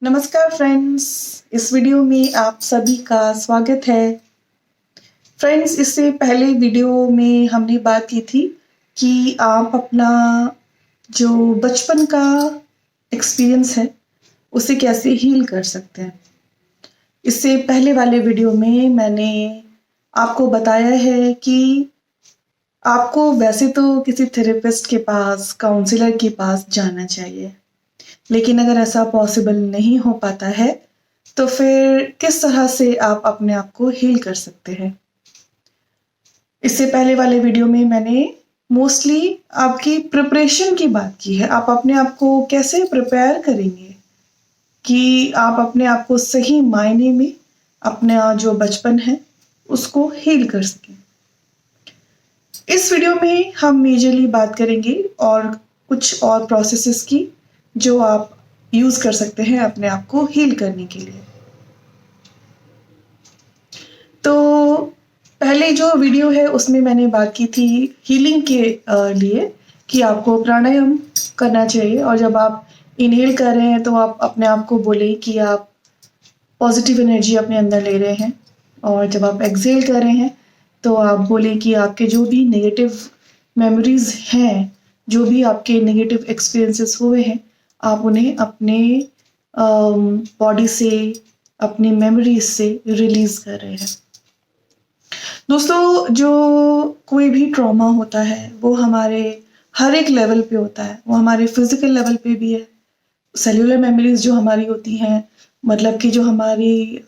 नमस्कार फ्रेंड्स, इस वीडियो में आप सभी का स्वागत है। फ्रेंड्स, इससे पहले वीडियो में हमने बात की थी कि आप अपना जो बचपन का एक्सपीरियंस है उसे कैसे हील कर सकते हैं। इससे पहले वाले वीडियो में मैंने आपको बताया है कि आपको वैसे तो किसी थेरेपिस्ट के पास, काउंसलर के पास जाना चाहिए, लेकिन अगर ऐसा पॉसिबल नहीं हो पाता है तो फिर किस तरह से आप अपने आप को हील कर सकते हैं। इससे पहले वाले वीडियो में मैंने मोस्टली आपकी प्रिपरेशन की बात की है। आप अपने आप को कैसे प्रिपेयर करेंगे कि आप अपने आप को सही मायने में अपना जो बचपन है उसको हील कर सकें। इस वीडियो में हम मेजरली बात करेंगे और कुछ और प्रोसेसेस की जो आप यूज़ कर सकते हैं अपने आप को हील करने के लिए। तो पहले जो वीडियो है उसमें मैंने बात की थी हीलिंग के लिए कि आपको प्राणायाम करना चाहिए, और जब आप इनहेल कर रहे हैं तो आप अपने आप को बोले कि आप पॉजिटिव एनर्जी अपने अंदर ले रहे हैं, और जब आप एक्सहेल कर रहे हैं तो आप बोले कि आपके जो भी नेगेटिव मेमोरीज हैं, जो भी आपके नेगेटिव एक्सपीरियंसेस हुए हैं, आप उन्हें अपने बॉडी से, अपनी मेमोरीज से रिलीज कर रहे हैं। दोस्तों, जो कोई भी ट्रॉमा होता है वो हमारे हर एक लेवल पे होता है। वो हमारे फिजिकल लेवल पे भी है। सेल्यूलर मेमोरीज जो हमारी होती हैं, मतलब कि जो हमारी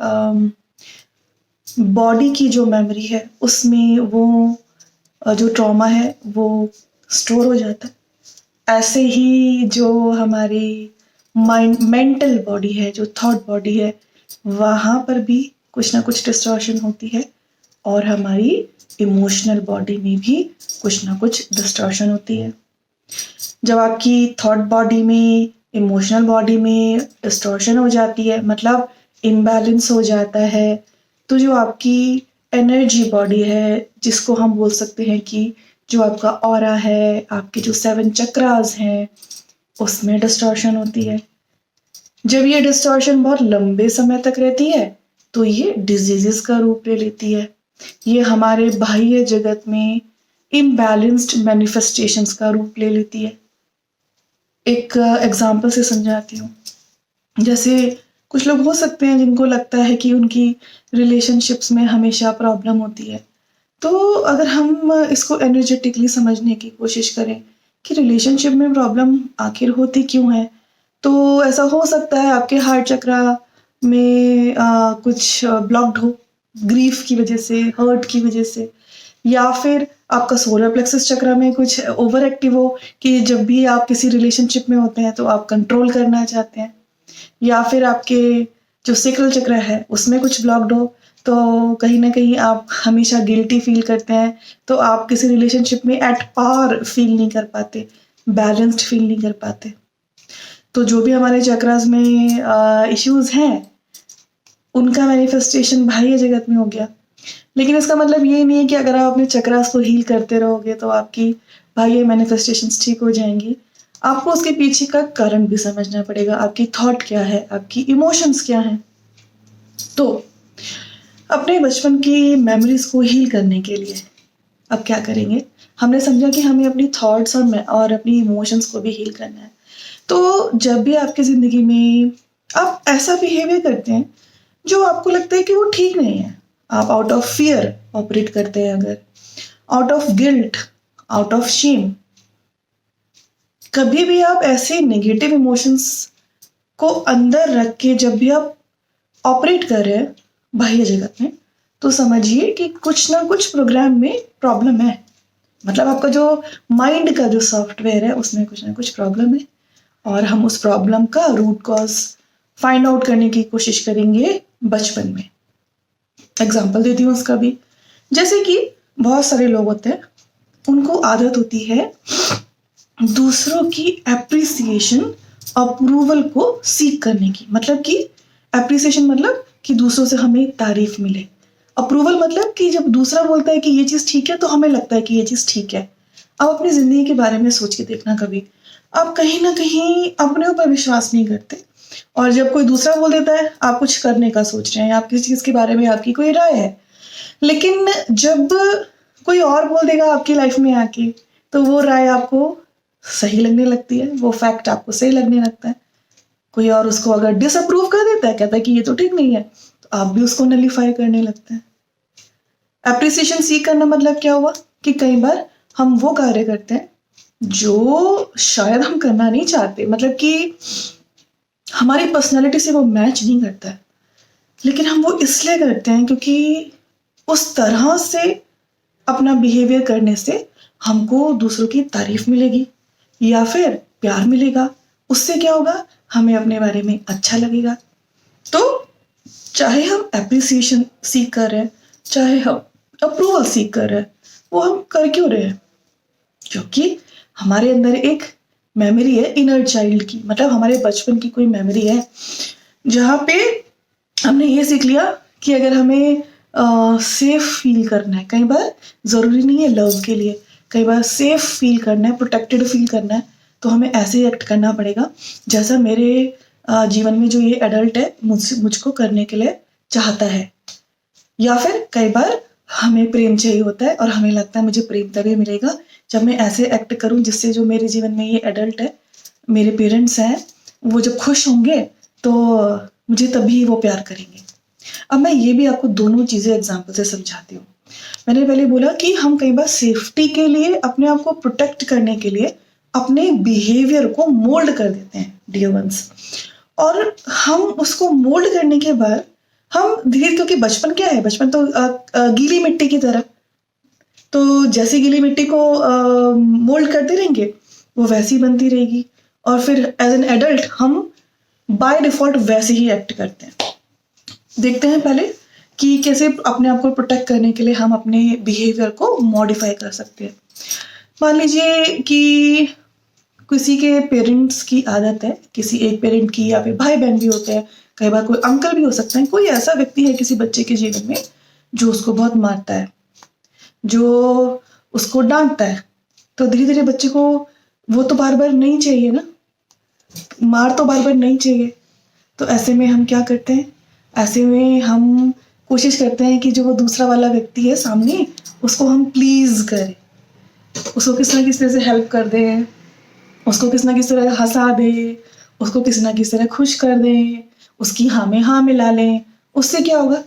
बॉडी की जो मेमोरी है उसमें वो जो ट्रॉमा है वो स्टोर हो जाता है। ऐसे ही जो हमारी मेंटल बॉडी है, जो थॉट बॉडी है, वहाँ पर भी कुछ ना कुछ डिस्टॉर्शन होती है, और हमारी इमोशनल बॉडी में भी कुछ ना कुछ डिस्टॉर्शन होती है। जब आपकी थॉट बॉडी में, इमोशनल बॉडी में डिस्टॉर्शन हो जाती है, मतलब इम्बैलेंस हो जाता है, तो जो आपकी एनर्जी बॉडी है, जिसको हम बोल सकते हैं कि जो आपका ऑरा है, आपके जो 7 चक्रास हैं, उसमें डिस्टॉर्शन होती है। जब ये डिस्टॉर्शन बहुत लंबे समय तक रहती है तो ये डिजीजेस का रूप ले लेती है। ये हमारे बाह्य जगत में इम्बैलेंस्ड मैनिफेस्टेशंस का रूप ले लेती है। एक एग्जांपल से समझाती हूँ। जैसे कुछ लोग हो सकते हैं जिनको लगता है कि उनकी रिलेशनशिप्स में हमेशा प्रॉब्लम होती है। तो अगर हम इसको एनर्जेटिकली समझने की कोशिश करें कि रिलेशनशिप में प्रॉब्लम आखिर होती क्यों है, तो ऐसा हो सकता है आपके हार्ट चक्रा में कुछ ब्लॉक्ड हो, ग्रीफ की वजह से, हर्ट की वजह से, या फिर आपका सोलर प्लेक्सस चक्रा में कुछ ओवर एक्टिव हो कि जब भी आप किसी रिलेशनशिप में होते हैं तो आप कंट्रोल करना चाहते हैं, या फिर आपके जो सेक्रल चक्र है उसमें कुछ ब्लॉक्ड हो, तो कहीं ना कहीं आप हमेशा गिल्टी फील करते हैं, तो आप किसी रिलेशनशिप में एट पार फील नहीं कर पाते, बैलेंस्ड फील नहीं कर पाते। तो जो भी हमारे चक्रास में इश्यूज हैं उनका मैनिफेस्टेशन बाह्य जगत में हो गया। लेकिन इसका मतलब ये नहीं है कि अगर आप अपने चक्रास को हील करते रहोगे तो आपकी बाह्य मैनिफेस्टेशंस ठीक हो जाएंगी। आपको उसके पीछे का कारण भी समझना पड़ेगा। आपकी थॉट क्या है, आपकी इमोशंस क्या हैं। तो अपने बचपन की मेमोरीज को हील करने के लिए अब क्या करेंगे, हमने समझा कि हमें अपनी थॉट्स और अपनी इमोशंस को भी हील करना है। तो जब भी आपकी ज़िंदगी में आप ऐसा बिहेवियर करते हैं जो आपको लगता है कि वो ठीक नहीं है, आप आउट ऑफ फियर ऑपरेट करते हैं, अगर out of guilt, out of shame, कभी भी आप ऐसे नेगेटिव इमोशंस को अंदर रख के जब भी आप ऑपरेट कर रहे हैं बाह्य जगत में, तो समझिए कि कुछ ना कुछ प्रोग्राम में प्रॉब्लम है। मतलब आपका जो माइंड का जो सॉफ्टवेयर है उसमें कुछ ना कुछ प्रॉब्लम है, और हम उस प्रॉब्लम का रूट कॉज फाइंड आउट करने की कोशिश करेंगे बचपन में। एग्जाम्पल देती हूँ उसका भी। जैसे कि बहुत सारे लोग होते हैं, उनको आदत होती है दूसरों की एप्रिसिएशन, अप्रूवल को सीख करने की। मतलब कि एप्रिसिएशन मतलब कि दूसरों से हमें तारीफ मिले, अप्रूवल मतलब कि जब दूसरा बोलता है कि ये चीज़ ठीक है तो हमें लगता है कि ये चीज़ ठीक है। आप अपनी ज़िंदगी के बारे में सोच के देखना, कभी आप कहीं ना कहीं अपने ऊपर विश्वास नहीं करते, और जब कोई दूसरा बोल देता है आप कुछ करने का सोच रहे हैं, आप किसी चीज़ के बारे में आपकी कोई राय है, लेकिन जब कोई और बोल देगा आपकी लाइफ में आके, तो वो राय आपको सही लगने लगती है, वो फैक्ट आपको सही लगने लगता है। कोई और उसको अगर डिसअप्रूव कर देता है, कहता है कि ये तो ठीक नहीं है, तो आप भी उसको नलीफाई करने लगते हैं। एप्रिसिएशन सीख करना मतलब क्या हुआ कि कई बार हम वो कार्य करते हैं जो शायद हम करना नहीं चाहते, मतलब कि हमारी पर्सनैलिटी से वो मैच नहीं करता है, लेकिन हम वो इसलिए करते हैं क्योंकि उस तरह से अपना बिहेवियर करने से हमको दूसरों की तारीफ मिलेगी या फिर प्यार मिलेगा। उससे क्या होगा, हमें अपने बारे में अच्छा लगेगा। तो चाहे हम एप्रिसिएशन सीख कर रहे हैं, चाहे हम अप्रूवल सीख कर रहे हैं, वो हम कर क्यों रहे हैं? क्योंकि हमारे अंदर एक मेमोरी है इनर चाइल्ड की, मतलब हमारे बचपन की कोई मेमोरी है जहाँ पे हमने ये सीख लिया कि अगर हमें सेफ फील करना है, कई बार ज़रूरी नहीं है लव के लिए, कई बार सेफ फील करना है, प्रोटेक्टेड फील करना है, तो हमें ऐसे एक्ट करना पड़ेगा जैसा मेरे जीवन में जो ये एडल्ट है मुझको करने के लिए चाहता है। या फिर कई बार हमें प्रेम चाहिए होता है और हमें लगता है मुझे प्रेम तभी मिलेगा जब मैं ऐसे एक्ट करूं जिससे जो मेरे जीवन में ये एडल्ट है, मेरे पेरेंट्स हैं, वो जब खुश होंगे तो मुझे तभी वो प्यार करेंगे। अब मैं ये भी आपको दोनों चीज़ें एग्जाम्पल से समझाती हूँ। मैंने पहले बोला कि हम कई बार सेफ्टी के लिए, अपने आप को प्रोटेक्ट करने के लिए अपने बिहेवियर को मोल्ड कर देते हैं डियर वंस, और हम उसको मोल्ड करने के बाद हम धीरे, क्योंकि बचपन क्या है, बचपन तो गीली मिट्टी की तरह, तो जैसे गीली मिट्टी को मोल्ड करते रहेंगे वो वैसी बनती रहेगी, और फिर एज एन एडल्ट हम बाय डिफॉल्ट वैसे ही एक्ट करते हैं। देखते हैं पहले कि कैसे अपने आप को प्रोटेक्ट करने के लिए हम अपने बिहेवियर को मॉडिफाई कर सकते हैं। मान लीजिए कि किसी के पेरेंट्स की आदत है, किसी एक पेरेंट की, या फिर भाई बहन भी होते हैं, कई बार कोई अंकल भी हो सकते हैं, कोई ऐसा व्यक्ति है किसी बच्चे के जीवन में जो उसको बहुत मारता है, जो उसको डांटता है। तो धीरे धीरे बच्चे को वो तो बार बार नहीं चाहिए ना, मार तो बार बार नहीं चाहिए, तो ऐसे में हम क्या करते हैं, ऐसे में हम कोशिश करते हैं कि जो वो दूसरा वाला व्यक्ति है सामने, उसको हम प्लीज करें, उसको किसी ना किसी तरह से हेल्प कर दें, उसको किसी ना किसी तरह हंसा दे, उसको किसी ना किसी तरह खुश कर दें, उसकी हाँ में हाँ मिला लें। उससे क्या होगा,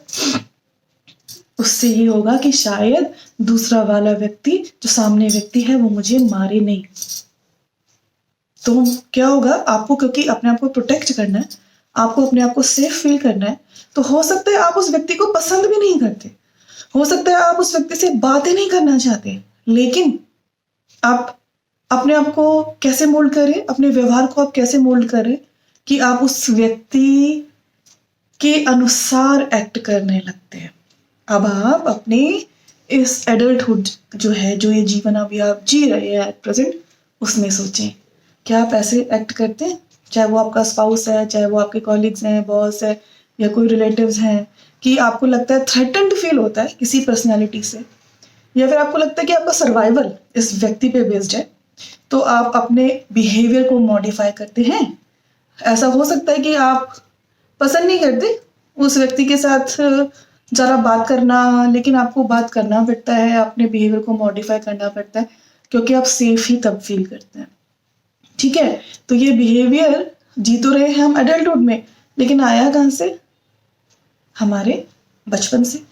उससे ये होगा कि शायद दूसरा वाला व्यक्ति, जो सामने व्यक्ति है, वो मुझे मारे नहीं। तो क्या होगा, आपको क्योंकि अपने आप को प्रोटेक्ट करना है, आपको अपने आप को सेफ फील करना है, तो हो सकता है आप उस व्यक्ति को पसंद भी नहीं करते, हो सकता है आप उस व्यक्ति से बातें नहीं करना चाहते, लेकिन आप अपने आप को कैसे मोल्ड करें, अपने व्यवहार को आप कैसे मोल्ड करें कि आप उस व्यक्ति के अनुसार एक्ट करने लगते हैं। अब आप अपने इस एडल्टहुड जो है, जो ये जीवन अभी आप जी रहे हैं एट प्रेजेंट, उसमें सोचें, क्या आप ऐसे एक्ट करते हैं, चाहे वो आपका स्पाउस है, चाहे वो आपके कॉलीग्स हैं, बॉस है, या कोई रिलेटिव्स हैं, कि आपको लगता है थ्रेटन्ड फील होता है किसी पर्सनैलिटी से, या फिर आपको लगता है कि आपका सर्वाइवल इस व्यक्ति पे बेस्ड है, तो आप अपने बिहेवियर को मॉडिफाई करते हैं। ऐसा हो सकता है कि आप पसंद नहीं करते उस व्यक्ति के साथ ज़रा बात करना, लेकिन आपको बात करना पड़ता है, अपने बिहेवियर को मॉडिफाई करना पड़ता है, क्योंकि आप सेफ ही तब फील करते हैं। ठीक है, तो ये बिहेवियर जी तो रहे हैं हम एडल्टहुड में, लेकिन आया कहाँ से, हमारे बचपन से।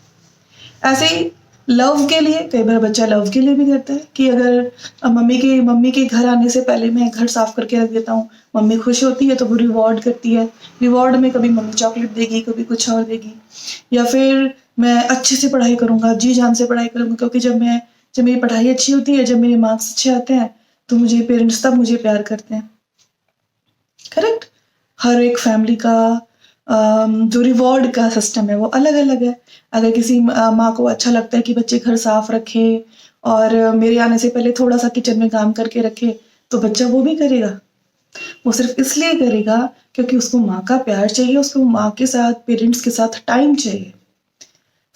ऐसे ही लव के लिए, कई बार बच्चा लव के लिए भी करता है कि अगर मम्मी के घर आने से पहले मैं घर साफ करके रख देता हूँ, मम्मी खुश होती है तो वो रिवॉर्ड करती है, रिवॉर्ड में कभी मम्मी चॉकलेट देगी, कभी कुछ और देगी, या फिर मैं अच्छे से पढ़ाई करूँगा, जी जान से पढ़ाई करूँगा, क्योंकि जब मेरी पढ़ाई अच्छी होती है, जब मेरे मार्क्स अच्छे आते हैं, तो मुझे पेरेंट्स तब मुझे प्यार करते हैं। करेक्ट, हर एक फैमिली का जो रिवॉर्ड का सिस्टम है वो अलग अलग है। अगर किसी माँ को अच्छा लगता है कि बच्चे घर साफ रखे और मेरे आने से पहले थोड़ा सा किचन में काम करके रखे, तो बच्चा वो भी करेगा। वो सिर्फ इसलिए करेगा क्योंकि उसको माँ का प्यार चाहिए, उसको माँ के साथ, पेरेंट्स के साथ टाइम चाहिए।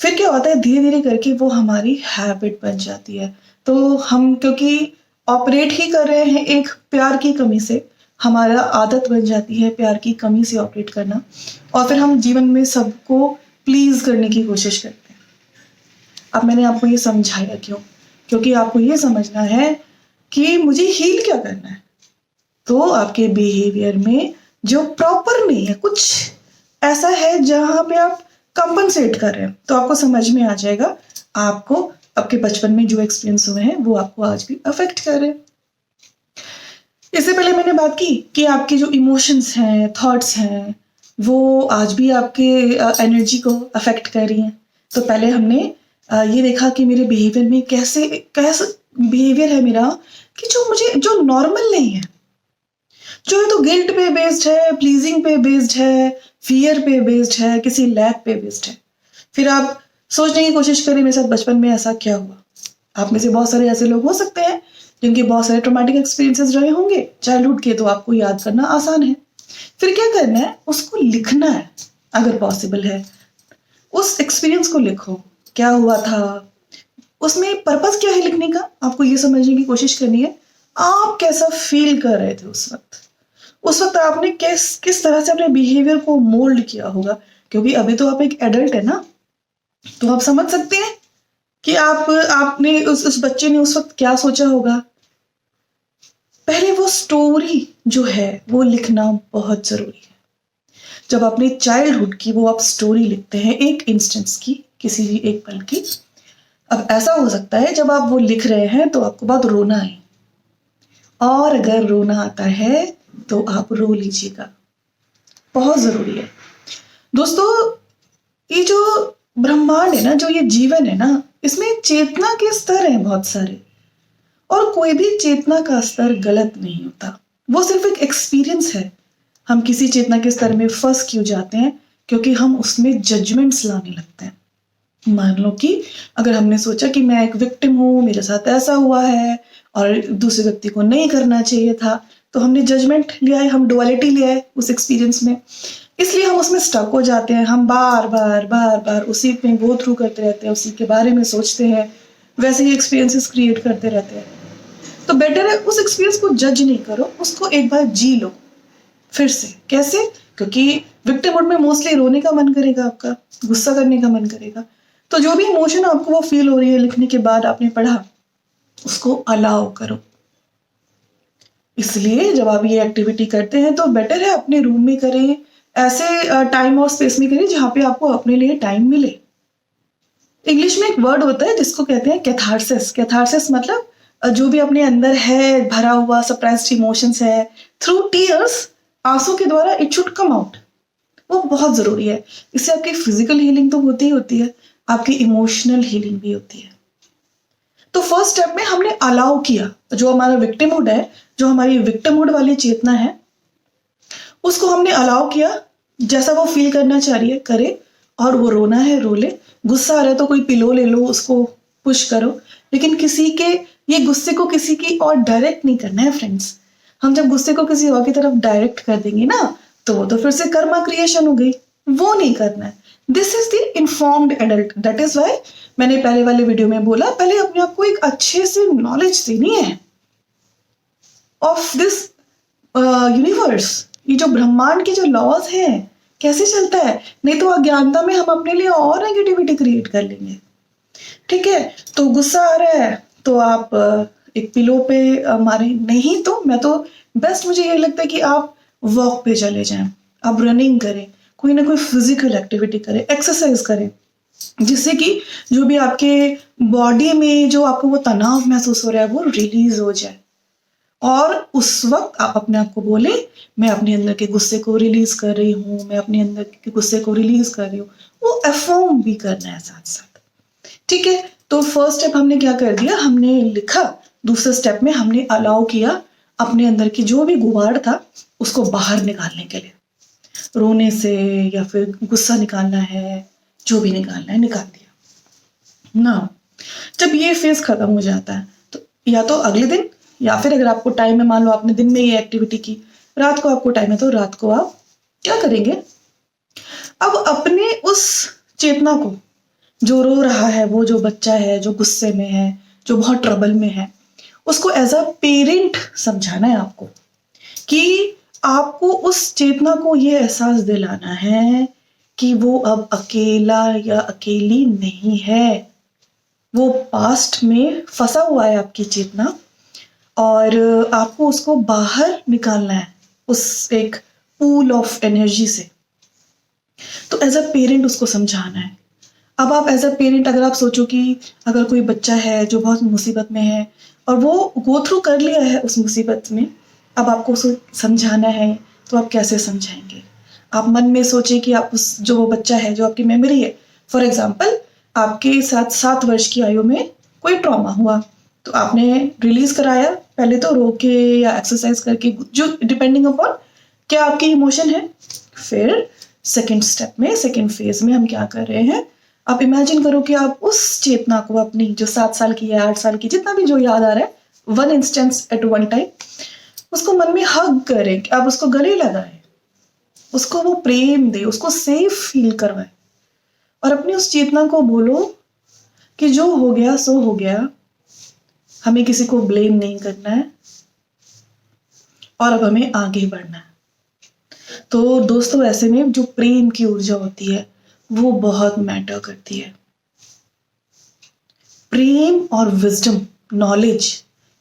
फिर क्या होता है, धीरे धीरे करके वो हमारी हैबिट बन जाती है। तो हम क्योंकि ऑपरेट ही कर रहे हैं एक प्यार की कमी से, हमारा आदत बन जाती है प्यार की कमी से ऑपरेट करना, और फिर हम जीवन में सबको प्लीज करने की कोशिश करते हैं। अब मैंने आपको ये समझाया क्यों? क्योंकि आपको ये समझना है कि मुझे हील क्या करना है। तो आपके बिहेवियर में जो प्रॉपर नहीं है, कुछ ऐसा है जहां पे आप कंपनसेट कर रहे हैं, तो आपको समझ में आ जाएगा आपको आपके बचपन में जो एक्सपीरियंस हुए हैं वो आपको आज भी अफेक्ट कर रहे हैं। इससे पहले मैंने बात की कि आपके जो इमोशंस हैं, थॉट्स हैं, वो आज भी आपके एनर्जी को अफेक्ट कर रही हैं। तो पहले हमने ये देखा कि मेरे बिहेवियर में कैसे कैसे बिहेवियर है मेरा कि जो नॉर्मल नहीं है, जो है तो गिल्ट पे बेस्ड है, प्लीजिंग पे बेस्ड है, फियर पे बेस्ड है, किसी लैक पे बेस्ड है। फिर आप सोचने की कोशिश करें मेरे साथ बचपन में ऐसा क्या हुआ। आप में से बहुत सारे ऐसे लोग हो सकते हैं जिनके बहुत सारे ट्रॉमेटिक एक्सपीरियंसेस रहे होंगे चाइल्डहुड के, तो आपको याद करना आसान है। फिर क्या करना है, उसको लिखना है अगर पॉसिबल है। उस एक्सपीरियंस को लिखो, क्या हुआ था, उसमें पर्पस क्या है लिखने का, आपको ये समझने की कोशिश करनी है आप कैसा फील कर रहे थे उस वक्त आपने किस तरह से अपने बिहेवियर को मोल्ड किया होगा। क्योंकि अभी तो आप एक एडल्ट है ना, तो आप समझ सकते हैं कि आपने उस बच्चे ने उस वक्त क्या सोचा होगा। पहले वो स्टोरी जो है वो लिखना बहुत जरूरी है। जब अपने चाइल्डहुड की वो आप स्टोरी लिखते हैं, एक इंस्टेंस की, किसी भी एक पल की। अब ऐसा हो सकता है जब आप वो लिख रहे हैं तो आपको बहुत रोना है, और अगर रोना आता है तो आप रो लीजिएगा, बहुत जरूरी है। दोस्तों, ये जो ब्रह्मांड है ना, जो ये जीवन है ना, इसमें चेतना के स्तर हैं बहुत सारे, और कोई भी चेतना का स्तर गलत नहीं होता, वो सिर्फ एक एक्सपीरियंस है। हम किसी चेतना के स्तर में फंस क्यों जाते हैं? क्योंकि हम उसमें जजमेंट्स लाने लगते हैं। मान लो कि अगर हमने सोचा कि मैं एक विक्टिम हूं, मेरे साथ ऐसा हुआ है और दूसरे व्यक्ति को नहीं करना चाहिए था, तो हमने जजमेंट लिया है, हम डुअलिटी लिया है उस एक्सपीरियंस में, इसलिए हम उसमें स्टक हो जाते हैं। हम बार बार उसी में गो थ्रू करते रहते हैं, उसी के बारे में सोचते हैं, वैसे ही एक्सपीरियंसेस क्रिएट करते रहते हैं। तो बेटर है उस एक्सपीरियंस को जज नहीं करो, उसको एक बार जी लो फिर से। कैसे? क्योंकि विक्टिम मोड में मोस्टली रोने का मन करेगा, आपका गुस्सा करने का मन करेगा। तो जो भी इमोशन आपको वो फील हो रही है लिखने के बाद आपने पढ़ा, उसको अलाउ करो। इसलिए जब आप ये एक्टिविटी करते हैं तो बेटर है अपने रूम में करें, ऐसे टाइम और स्पेस में करें जहां पे आपको अपने लिए टाइम मिले। इंग्लिश में एक वर्ड होता है जिसको कहते हैं कैथारसिस। कैथारसिस मतलब जो भी अपने अंदर है, भरा हुआ सप्रेस्ड इमोशंस है, थ्रू टीयर्स, आंसू के द्वारा इट शुड कम आउट। वो बहुत जरूरी है। इससे आपकी फिजिकल हीलिंग तो होती ही होती है, आपकी इमोशनल हीलिंग भी होती है। तो फर्स्ट स्टेप में हमने अलाउ किया, जो हमारा विक्टिमहुड है, जो हमारी विक्टिमहुड वाली चेतना है, उसको हमने अलाउ किया। जैसा वो फील करना चाह रही है करे, और वो रोना है रो ले, गुस्सा आ रहा है तो कोई पिलो ले लो, उसको पुश करो। लेकिन ये गुस्से को किसी की और डायरेक्ट नहीं करना है फ्रेंड्स। हम जब गुस्से को किसी और की तरफ डायरेक्ट कर देंगे ना, तो वो तो फिर से कर्मा क्रिएशन हो गई, वो नहीं करना है। This is the informed adult. That is why मैंने पहले वाले वीडियो में बोला, पहले अपने आप को एक अच्छे से नॉलेज देनी है ऑफ दिस यूनिवर्स। ये जो ब्रह्मांड के जो लॉज हैं कैसे चलता है, नहीं तो अज्ञानता में हम अपने लिए और नेगेटिविटी क्रिएट कर लेंगे। ठीक है, तो गुस्सा आ रहा है तो आप एक पिलो पे मारे नहीं, तो मैं तो बेस्ट मुझे ये लगता है कि आप वॉक पे चले जाएं, आप रनिंग करें, कोई ना कोई फिजिकल एक्टिविटी करें, एक्सरसाइज करें, जिससे कि जो भी आपके बॉडी में जो आपको वो तनाव महसूस हो रहा है वो रिलीज हो जाए। और उस वक्त आप अपने आप को बोले, मैं अपने अंदर के गुस्से को रिलीज कर रही हूँ, मैं अपने अंदर के गुस्से को रिलीज कर रही हूँ। वो अफर्म भी करना है साथ साथ। ठीक है, तो फर्स्ट स्टेप हमने क्या कर दिया, हमने लिखा। दूसरे स्टेप में हमने अलाउ किया अपने अंदर की जो भी गुबार था उसको बाहर निकालने के लिए, रोने से या फिर गुस्सा निकालना है, जो भी निकालना है निकाल दिया ना। जब ये फेज खत्म हो जाता है तो या तो अगले दिन, या फिर अगर आपको टाइम है, मान लो आपने दिन में ये एक्टिविटी की, रात को आपको टाइम है तो रात को आप क्या करेंगे, अब अपने उस चेतना को, जो रो रहा है, वो जो बच्चा है जो गुस्से में है, जो बहुत ट्रबल में है, उसको एज अ पेरेंट समझाना है आपको कि आपको उस चेतना को ये एहसास दिलाना है कि वो अब अकेला या अकेली नहीं है। वो पास्ट में फंसा हुआ है आपकी चेतना, और आपको उसको बाहर निकालना है उस एक पूल ऑफ एनर्जी से। तो एज अ पेरेंट उसको समझाना है। अब आप एज अ पेरेंट अगर आप सोचो कि अगर कोई बच्चा है जो बहुत मुसीबत में है और वो गो थ्रू कर लिया है उस मुसीबत में, अब आपको उसको समझाना है, तो आप कैसे समझाएंगे? आप मन में सोचें कि आप उस जो वो बच्चा है जो आपकी मेमोरी है, फॉर एग्जाम्पल आपके साथ 7 वर्ष की आयु में कोई ट्रॉमा हुआ, तो आपने रिलीज कराया, पहले तो रो के या एक्सरसाइज करके, जो डिपेंडिंग अपॉन क्या आपकी इमोशन है। फिर सेकेंड स्टेप में, सेकेंड फेज में हम क्या कर रहे हैं, आप इमेजिन करो कि आप उस चेतना को अपनी जो 7 साल की है, 8 साल की, जितना भी जो याद आ रहा है, one instance at one time, उसको मन में हग करें, आप उसको गले लगाए, उसको वो प्रेम दे, उसको सेफ फील करवाए, और अपनी उस चेतना को बोलो कि जो हो गया सो हो गया, हमें किसी को ब्लेम नहीं करना है और अब हमें आगे बढ़ना है। तो दोस्तों, ऐसे में जो प्रेम की ऊर्जा होती है वो बहुत मैटर करती है। प्रेम और विजडम, नॉलेज,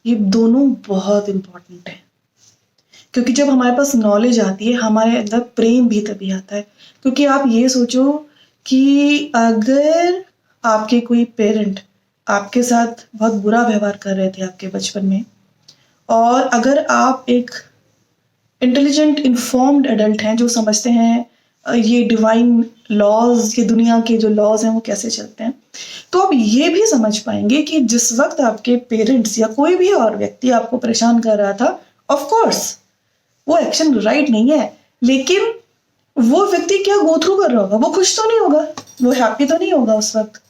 ये दोनों बहुत इंपॉर्टेंट है, क्योंकि जब हमारे पास नॉलेज आती है हमारे अंदर प्रेम भी तभी आता है। क्योंकि आप ये सोचो कि अगर आपके कोई पेरेंट आपके साथ बहुत बुरा व्यवहार कर रहे थे आपके बचपन में, और अगर आप एक इंटेलिजेंट इन्फॉर्म्ड एडल्ट हैं जो समझते हैं ये डिवाइन लॉज, ये दुनिया के जो लॉज हैं वो कैसे चलते हैं, तो आप ये भी समझ पाएंगे कि जिस वक्त आपके पेरेंट्स या कोई भी और व्यक्ति आपको परेशान कर रहा था, ऑफ कोर्स वो एक्शन राइट नहीं है, लेकिन वो व्यक्ति क्या गो थ्रू कर रहा होगा, वो खुश तो नहीं होगा, वो हैप्पी तो नहीं होगा उस वक्त।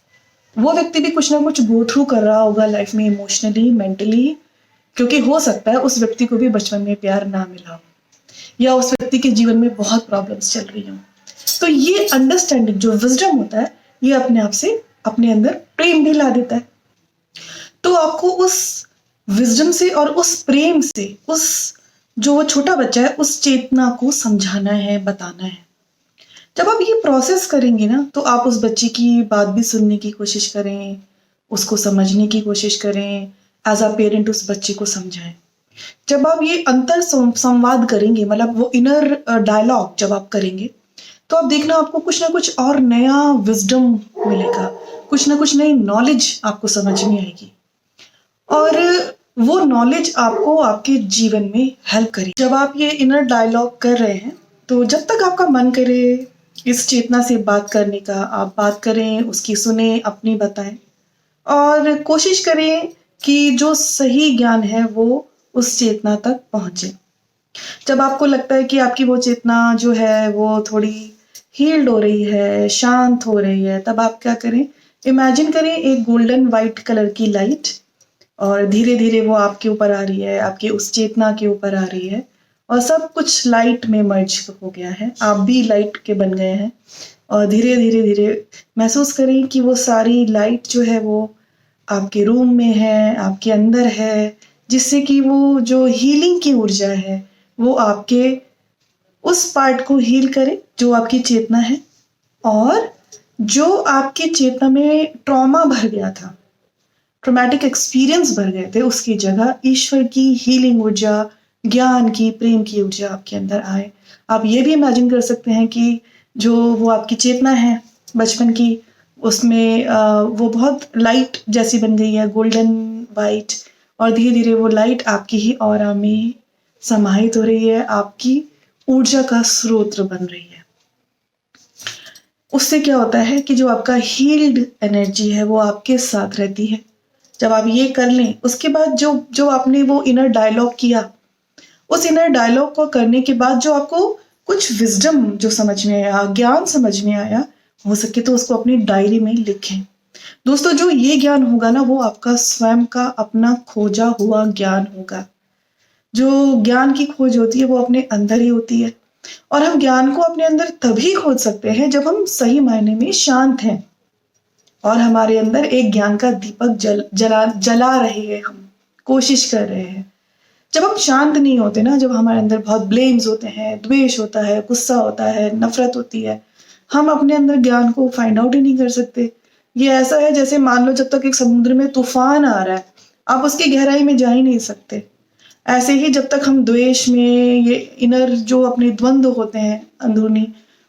वो व्यक्ति भी कुछ ना कुछ गो थ्रू कर रहा होगा लाइफ में, इमोशनली, मेंटली, क्योंकि हो सकता है उस व्यक्ति को भी बचपन में प्यार ना मिला हो, या उस व्यक्ति के जीवन में बहुत प्रॉब्लम्स चल रही हों। तो ये अंडरस्टैंडिंग, जो विजडम होता है, ये अपने आप से अपने अंदर प्रेम भी ला देता है। तो आपको उस विजडम से और उस प्रेम से उस जो वो छोटा बच्चा है उस चेतना को समझाना है, बताना है। जब आप ये प्रोसेस करेंगे ना, तो आप उस बच्चे की बात भी सुनने की कोशिश करें, उसको समझने की कोशिश करें, एज अ पेरेंट उस बच्चे को समझाएं। जब आप ये अंतर संवाद करेंगे, मतलब वो इनर डायलॉग जब आप करेंगे, तो आप देखना आपको कुछ ना कुछ और नया विजडम मिलेगा, कुछ ना कुछ नई नॉलेज आपको समझ में आएगी, और वो नॉलेज आपको आपके जीवन में हेल्प करेगी। जब आप ये इनर डायलॉग कर रहे हैं, तो जब तक आपका मन करे इस चेतना से बात करने का, आप बात करें, उसकी सुने, अपनी बताएं, और कोशिश करें कि जो सही ज्ञान है वो उस चेतना तक पहुंचे। जब आपको लगता है कि आपकी वो चेतना जो है वो थोड़ी हील्ड हो रही है, शांत हो रही है, तब आप क्या करें, इमेजिन करें एक गोल्डन वाइट कलर की लाइट, और धीरे धीरे वो आपके ऊपर आ रही है, आपकी उस चेतना के ऊपर आ रही है, और सब कुछ लाइट में मर्ज हो गया है, आप भी लाइट के बन गए हैं। और धीरे धीरे धीरे महसूस करें कि वो सारी लाइट जो है वो आपके रूम में है, आपके अंदर है, जिससे कि वो जो हीलिंग की ऊर्जा है वो आपके उस पार्ट को हील करे जो आपकी चेतना है, और जो आपकी चेतना में ट्रॉमा भर गया था, ट्रॉमेटिक एक्सपीरियंस भर गए थे, उसकी जगह ईश्वर की हीलिंग ऊर्जा, ज्ञान की, प्रेम की ऊर्जा आपके अंदर आए। आप ये भी इमेजिन कर सकते हैं कि जो वो आपकी चेतना है बचपन की, उसमें वो बहुत लाइट जैसी बन गई है, गोल्डन वाइट, और धीरे धीरे वो लाइट आपकी ही ऑरा में समाहित हो रही है, आपकी ऊर्जा का स्रोत बन रही है। उससे क्या होता है कि जो आपका हील्ड एनर्जी है वो आपके साथ रहती है। जब आप ये कर लें, उसके बाद जो जो आपने वो इनर डायलॉग किया, उस इनर डायलॉग को करने के बाद जो आपको कुछ विजडम जो समझ में आया, ज्ञान समझ में आया, हो सके तो उसको अपनी डायरी में लिखें। दोस्तों, जो ये ज्ञान होगा ना, वो आपका स्वयं का अपना खोजा हुआ ज्ञान होगा। जो ज्ञान की खोज होती है वो अपने अंदर ही होती है, और हम ज्ञान को अपने अंदर तभी खोज सकते हैं जब हम सही मायने में शांत हैं, और हमारे अंदर एक ज्ञान का दीपक जला रहे हैं, हम कोशिश कर रहे हैं। जब हम शांत नहीं होते ना, जब हमारे अंदर बहुत ब्लेम्स होते हैं, द्वेष होता है, गुस्सा होता है, नफरत होती है, हम अपने अंदर ज्ञान को फाइंड आउट ही नहीं कर सकते। ये ऐसा है जैसे मान लो जब तक एक समुद्र में तूफान आ रहा है, आप उसकी गहराई में जा ही नहीं सकते। ऐसे ही जब तक हम द्वेष में, ये इनर जो अपने द्वंद्व होते हैं अंदरूनी,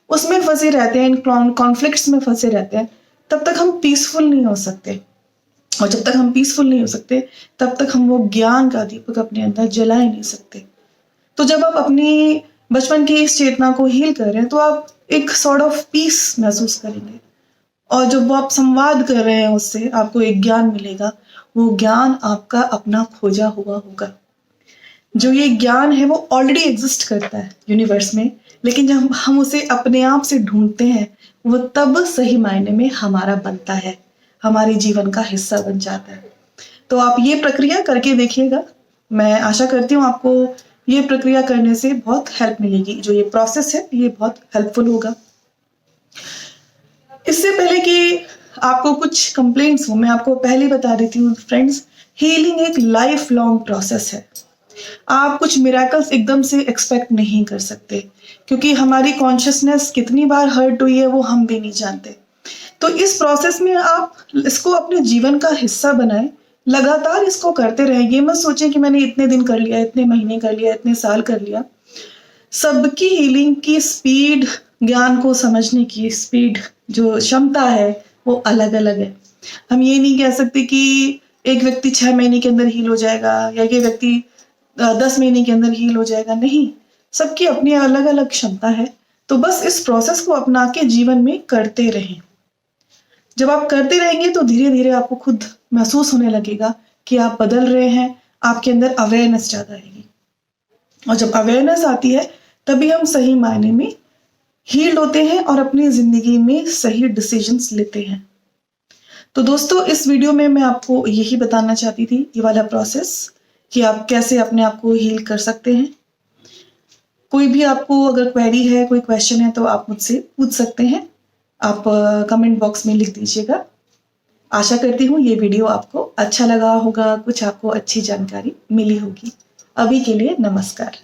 उसमें फंसे रहते हैं, इन कॉन्फ्लिक्ट्स में फंसे रहते हैं, तब तक हम पीसफुल नहीं हो सकते। और जब तक हम पीसफुल नहीं हो सकते, तब तक हम वो ज्ञान का दीपक अपने अंदर जला ही नहीं सकते। तो जब आप अपनी बचपन की इस चेतना को हील कर रहे हैं, तो आप एक सॉर्ट ऑफ पीस महसूस करेंगे। और जब वो आप संवाद कर रहे हैं उससे, आपको एक ज्ञान मिलेगा। वो ज्ञान आपका अपना खोजा हुआ होगा। जो ये ज्ञान है वो ऑलरेडी एग्जिस्ट करता है यूनिवर्स में, लेकिन जब हम उसे अपने आप से ढूंढते हैं, वो तब सही मायने में हमारा बनता है, हमारे जीवन का हिस्सा बन जाता है। तो आप ये प्रक्रिया करके देखिएगा। मैं आशा करती हूँ आपको ये प्रक्रिया करने से बहुत हेल्प मिलेगी। जो ये प्रोसेस है ये बहुत हेल्पफुल होगा। इससे पहले कि आपको कुछ कंप्लेंट्स हो, मैं आपको पहले बता देती हूँ फ्रेंड्स, हीलिंग एक लाइफ लॉन्ग प्रोसेस है। आप कुछ मिरेकल्स एकदम से एक्सपेक्ट नहीं कर सकते, क्योंकि हमारी कॉन्शियसनेस कितनी बार हर्ट हुई है वो हम भी नहीं जानते। तो इस प्रोसेस में आप इसको अपने जीवन का हिस्सा बनाएं, लगातार इसको करते रहें। ये मत सोचें कि मैंने इतने दिन कर लिया, इतने महीने कर लिया, इतने साल कर लिया। सबकी हीलिंग की स्पीड, ज्ञान को समझने की स्पीड, जो क्षमता है वो अलग अलग है। हम ये नहीं कह सकते कि एक व्यक्ति 6 महीने के अंदर हील हो जाएगा या ये व्यक्ति 10 महीने के अंदर हील हो जाएगा। नहीं, सबकी अपनी अलग अलग क्षमता है। तो बस इस प्रोसेस को अपना के जीवन में करते रहें। जब आप करते रहेंगे तो धीरे धीरे आपको खुद महसूस होने लगेगा कि आप बदल रहे हैं, आपके अंदर अवेयरनेस ज़्यादा आएगी। और जब अवेयरनेस आती है, तभी हम सही मायने में हील्ड होते हैं और अपनी ज़िंदगी में सही डिसीजंस लेते हैं। तो दोस्तों, इस वीडियो में मैं आपको यही बताना चाहती थी, ये वाला प्रोसेस, कि आप कैसे अपने आप को हील कर सकते हैं। कोई भी आपको अगर क्वेरी है, कोई क्वेश्चन है, तो आप मुझसे पूछ सकते हैं। आप कमेंट बॉक्स में लिख दीजिएगा। आशा करती हूँ ये वीडियो आपको अच्छा लगा होगा, कुछ आपको अच्छी जानकारी मिली होगी। अभी के लिए नमस्कार।